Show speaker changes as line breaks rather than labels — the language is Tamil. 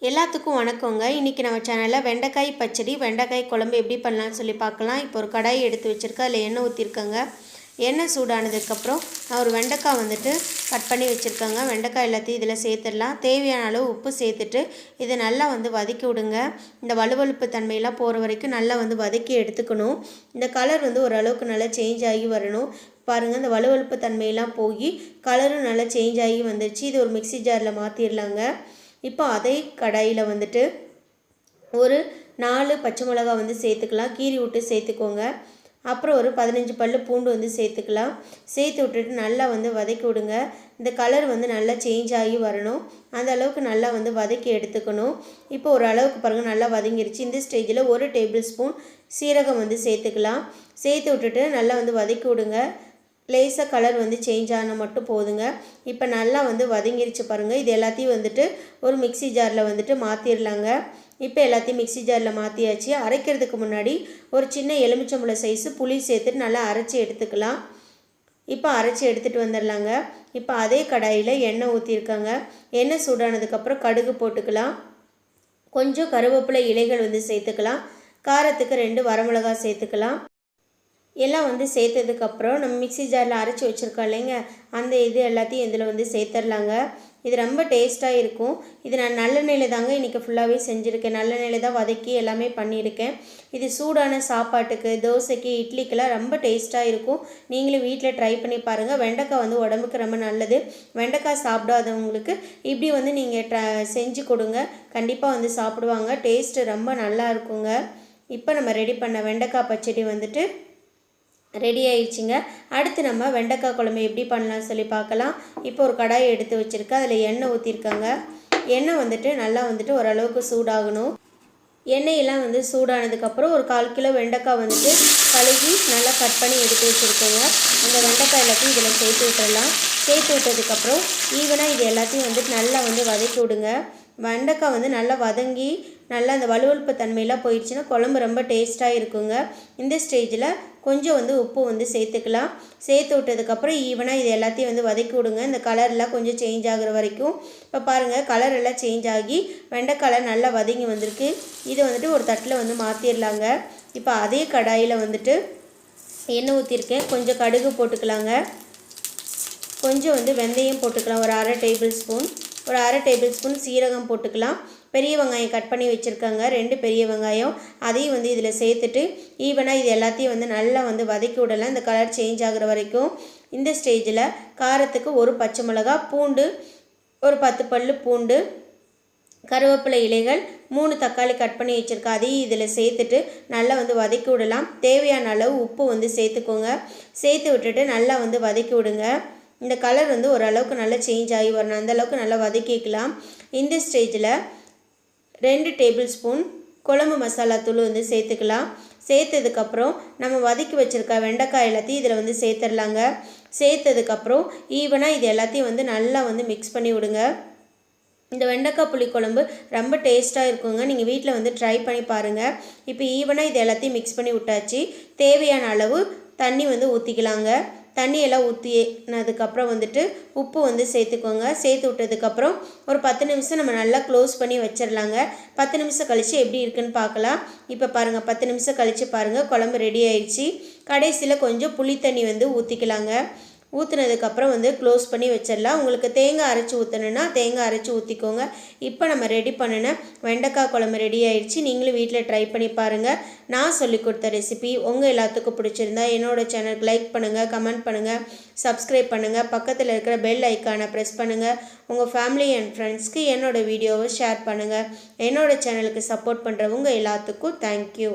எல்லாத்துக்கும் வணக்கங்க. இன்றைக்கி நம்ம சேனலில் வெண்டைக்காய் பச்சடி, வெண்டைக்காய் குழம்பு எப்படி பண்ணலான்னு சொல்லி பார்க்கலாம். இப்போ ஒரு கடாயை எடுத்து வச்சுருக்கேன். அதில் எண்ணெய் ஊற்றிருக்கேங்க. எண்ணெய் சூடானதுக்கப்புறம் நான் ஒரு வெண்டைக்காய் கட் பண்ணி வச்சுருக்கேங்க. வெண்டைக்காய் எல்லாத்தையும் இதில் சேர்த்துடலாம். தேவையான அளவு உப்பு சேர்த்துட்டு இதை நல்லா வதக்கி விடுங்க. இந்த வலுவழுப்பு தன்மையெல்லாம் போகிற வரைக்கும் நல்லா வதக்கி எடுத்துக்கணும். இந்த கலர் ஓரளவுக்கு நல்லா சேஞ்ச் ஆகி வரணும். பாருங்கள், இந்த வலுவழுப்பு தன்மையெல்லாம் போய் கலரும் நல்லா சேஞ்ச் ஆகி வந்துடுச்சு. இது ஒரு மிக்சி ஜாரில் மாற்றிடலாங்க. இப்போ அதே கடாயில் ஒரு 4 பச்சை மிளகா சேர்த்துக்கலாம். கீரி விட்டு சேர்த்துக்கோங்க. அப்புறம் ஒரு 15 பல்லு பூண்டு சேர்த்துக்கலாம். சேர்த்து விட்டுட்டு நல்லா வதக்கி விடுங்க. இந்த கலர் நல்லா சேஞ்ச் ஆகி வரணும். அந்த அளவுக்கு நல்லா வதக்கி எடுத்துக்கணும். இப்போ ஒரு அளவுக்கு பாருங்கள், நல்லா வதங்கிருச்சு. இந்த ஸ்டேஜில் 1 டேபிள் ஸ்பூன் சீரகம் சேர்த்துக்கலாம். சேர்த்து விட்டுட்டு நல்லா வதக்கி விடுங்க. லேசாக கலர் சேஞ்ச் ஆனால் மட்டும் போதுங்க. இப்போ நல்லா வதங்கிருச்சு பாருங்கள். இது எல்லாத்தையும் ஒரு மிக்சி ஜாரில் மாற்றிடலாங்க. இப்போ எல்லாத்தையும் மிக்சி ஜாரில் மாற்றியாச்சு. அரைக்கிறதுக்கு முன்னாடி ஒரு சின்ன எலுமிச்சம்பழம் சைஸு புளி சேர்த்துட்டு நல்லா அரைச்சி எடுத்துக்கலாம். இப்போ அரைச்சி எடுத்துகிட்டு வந்துடலாங்க. இப்போ அதே கடாயில் எண்ணெய் ஊற்றிருக்காங்க. எண்ணெய் சூடானதுக்கப்புறம் கடுகு போட்டுக்கலாம். கொஞ்சம் கருவேப்பிலை இலைகள் சேர்த்துக்கலாம். காரத்துக்கு 2 வரமிளகாய் சேர்த்துக்கலாம். எல்லாம் சேர்த்ததுக்கப்புறம் நம்ம மிக்சி ஜாரில் அரைச்சி வச்சுருக்கோம் இல்லைங்க, அந்த இது எல்லாத்தையும் இதில் சேர்த்துடலாங்க. இது ரொம்ப டேஸ்ட்டாக இருக்கும். இது நான் நல்லெண்ணெயில் தாங்க இன்றைக்கி ஃபுல்லாகவே செஞ்சுருக்கேன். நல்லெண்ணெயில் தான் வதக்கி எல்லாமே பண்ணியிருக்கேன். இது சூடான சாப்பாட்டுக்கு, தோசைக்கு, இட்லிக்கெல்லாம் ரொம்ப டேஸ்ட்டாக இருக்கும். நீங்களும் வீட்டில் ட்ரை பண்ணி பாருங்கள். வெண்டைக்காய் உடம்புக்கு ரொம்ப நல்லது. வெண்டைக்காய் சாப்பிடாதவங்களுக்கு இப்படி நீங்கள் செஞ்சு கொடுங்க. கண்டிப்பாக சாப்பிடுவாங்க. டேஸ்ட்டு ரொம்ப நல்லா இருக்குங்க. இப்போ நம்ம ரெடி பண்ண வெண்டைக்காய் பச்சடி ரெடி ஆயிடுச்சுங்க. அடுத்து நம்ம வெண்டைக்காய் குழம்பு எப்படி பண்ணலாம்னு சொல்லி பார்க்கலாம். இப்போ ஒரு கடாயை எடுத்து வச்சுருக்கேன். அதில் எண்ணெய் ஊற்றிருக்காங்க. எண்ணெய் நல்லா ஓரளவுக்கு சூடாகணும். எண்ணெயெல்லாம் சூடானதுக்கப்புறம் ஒரு 1/4 கிலோ வெண்டைக்காய் கழுவி நல்லா கட் பண்ணி எடுத்து வச்சுருக்கோங்க. அந்த வெண்டைக்காய் எல்லாத்தையும் இதில் சேர்த்து விட்டுடலாம். சேர்த்து விட்டதுக்கப்புறம் ஈவனாக இது எல்லாத்தையும் நல்லா வதக்கி விடுங்க. வெண்டைக்காய் நல்லா வதங்கி நல்லா அந்த வலுவழுப்பு தன்மையெல்லாம் போயிடுச்சுன்னா குழம்பு ரொம்ப டேஸ்ட்டாக இருக்குங்க. இந்த ஸ்டேஜில் கொஞ்சம் உப்பு சேர்த்துக்கலாம். சேர்த்து விட்டதுக்கப்புறம் ஈவனாக இது எல்லாத்தையும் வதக்கி விடுங்க. இந்த கலர்லாம் கொஞ்சம் சேஞ்ச் ஆகிற வரைக்கும். இப்போ பாருங்கள், கலர் எல்லாம் சேஞ்ச் ஆகி வெண்டைக்காய் நல்லா வதங்கி வந்திருக்கு. இதை ஒரு தட்டில் மாற்றிடலாங்க. இப்போ அதே கடாயில் எண்ணெய் ஊற்றிருக்கேன். கொஞ்சம் கடுகு போட்டுக்கலாங்க. கொஞ்சம் வெந்தயம் போட்டுக்கலாம். ஒரு 1/2 டேபிள் ஸ்பூன். ஒரு 1/2 டேபிள் ஸ்பூன் சீரகம் போட்டுக்கலாம். பெரிய வெங்காயம் கட் பண்ணி வச்சுருக்காங்க. 2 பெரிய வெங்காயம், அதையும் இதில் சேர்த்துட்டு ஈவனாக இது எல்லாத்தையும் நல்லா வதக்கி விடலாம். இந்த கலர் சேஞ்ச் ஆகிற வரைக்கும். இந்த ஸ்டேஜில் காரத்துக்கு 1 பச்சை மிளகா, பூண்டு ஒரு 10 பல்லு பூண்டு, கருவேப்பிலை இலைகள், 3 தக்காளி கட் பண்ணி வச்சுருக்கேன். அதையும் இதில் சேர்த்துட்டு நல்லா வதக்கி விடலாம். தேவையான அளவு உப்பு சேர்த்துக்கோங்க. சேர்த்து விட்டுட்டு நல்லா வதக்கி விடுங்க. இந்த கலர் ஓரளவுக்கு நல்லா சேஞ்ச் ஆகி வரணும். அந்தளவுக்கு நல்லா வதக்கிக்கலாம். இந்த ஸ்டேஜில் 2 டேபிள் ஸ்பூன் குழம்பு மசாலா தூள் சேர்த்துக்கலாம். சேர்த்ததுக்கப்புறம் நம்ம வதக்கி வச்சுருக்க வெண்டைக்காய் எல்லாத்தையும் இதில் சேர்த்துடலாங்க. சேர்த்ததுக்கப்புறம் ஈவனாக இது எல்லாத்தையும் நல்லா மிக்ஸ் பண்ணி விடுங்க. இந்த வெண்டைக்காய் புளிக்குழம்பு ரொம்ப டேஸ்ட்டாக இருக்குங்க. நீங்கள் வீட்டில் ட்ரை பண்ணி பாருங்கள். இப்போ ஈவனாக இது எல்லாத்தையும் மிக்ஸ் பண்ணி விட்டாச்சு. தேவையான அளவு தண்ணி ஊற்றிக்கலாங்க. தண்ணியெல்லாம் ஊற்றினதுக்கப்புறம் உப்பு சேர்த்துக்கோங்க. சேர்த்து விட்டதுக்கப்புறம் ஒரு 10 நிமிஷம் நம்ம நல்லா க்ளோஸ் பண்ணி வச்சிடலாங்க. 10 நிமிஷம் கழித்து எப்படி இருக்குன்னு பார்க்கலாம். இப்போ பாருங்கள், 10 நிமிஷம் கழித்து பாருங்கள், குழம்பு ரெடி ஆயிடுச்சு. கடைசியில் கொஞ்சம் புளி தண்ணி ஊற்றிக்கலாங்க. ஊற்றுனதுக்கப்புறம் க்ளோஸ் பண்ணி வச்சிடலாம். உங்களுக்கு தேங்காய் அரைச்சி ஊற்றணுன்னா தேங்காய் அரைச்சி ஊற்றிக்கோங்க. இப்போ நம்ம ரெடி பண்ணின வெண்டைக்காய் குழம்பு ரெடி ஆயிடுச்சு. நீங்களும் வீட்டில் ட்ரை பண்ணி பாருங்கள். நான் சொல்லி கொடுத்த ரெசிபி உங்கள் எல்லாத்துக்கும் பிடிச்சிருந்தா என்னோடய சேனலுக்கு லைக் பண்ணுங்கள், கமெண்ட் பண்ணுங்கள், சப்ஸ்கிரைப் பண்ணுங்கள். பக்கத்தில் இருக்கிற பெல் ஐக்கானை ப்ரெஸ் பண்ணுங்கள். உங்கள் ஃபேமிலி அண்ட் ஃப்ரெண்ட்ஸ்க்கு என்னோடய வீடியோவை ஷேர் பண்ணுங்கள். என்னோடய சேனலுக்கு சப்போர்ட் பண்ணுறவங்க எல்லாத்துக்கும் தேங்க்யூ.